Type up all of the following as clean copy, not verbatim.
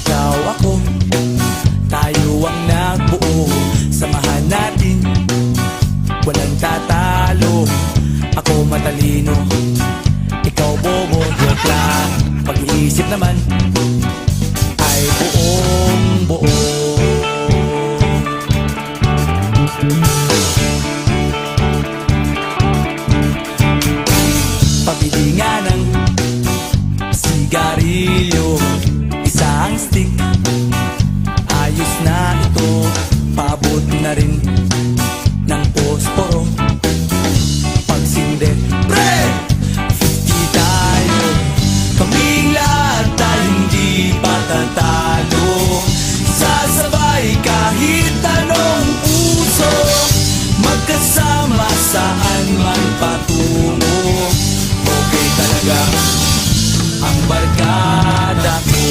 Ikaw ako, tayo ang nagbuo. Samahan natin, walang tatalo. Ako matalino, ikaw bobo. Joke lang, pag-iisip naman ay buong buo. Pabili nga ng sigarilyo, isang stick, ayos na ito. Paabot na rin ng posporo. Pagsinde, pre! 50 tayo, kaming lahat tayo hindi patatalo. Sasabay kahit anong puso, magkasama saan man patungo. Okay talaga ang barkada ko.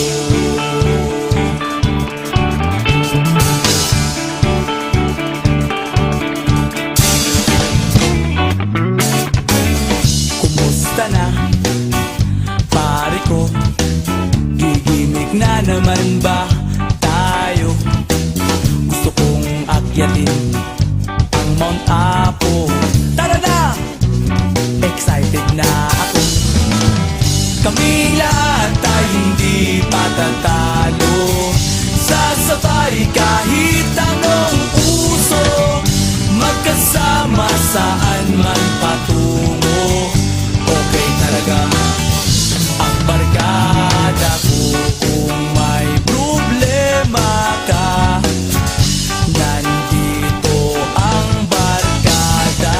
Kumusta na, pare ko? Gigimik na naman ba tayo? Gusto kong akyatin ang Mount Apo. Tara na! Excited na ako. Kaming lahat tayo hindi patatalo. Sasabay kahit anong puso, magkasama saan man patungo. Okay talaga ang barkada ko. Kung may problema ka, nandito ang barkada.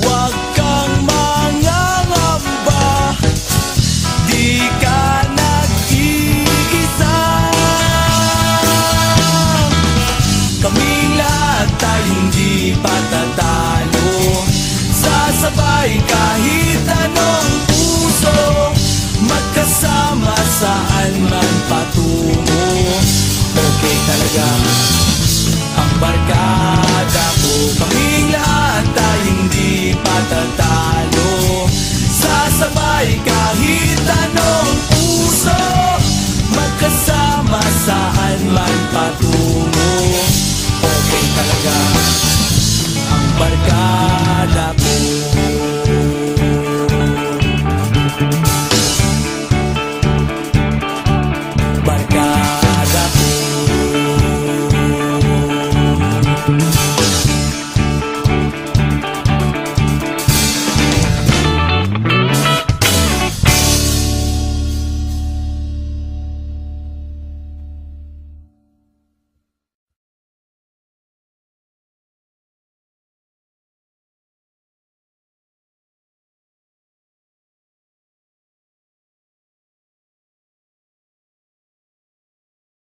Huwag kang mangangamba, di ka nag-iisa. Kaming lahat tayo hindi patatalo. Sasabay kahit anong puso, magkasama saan man patungo. Okay talaga ang barkada ko. Kaming lahat tayo hindi patatalo. Sasabay kahit anong puso, magkasama saan man patungo. Okay talaga ang barkada ko. Barkada ko.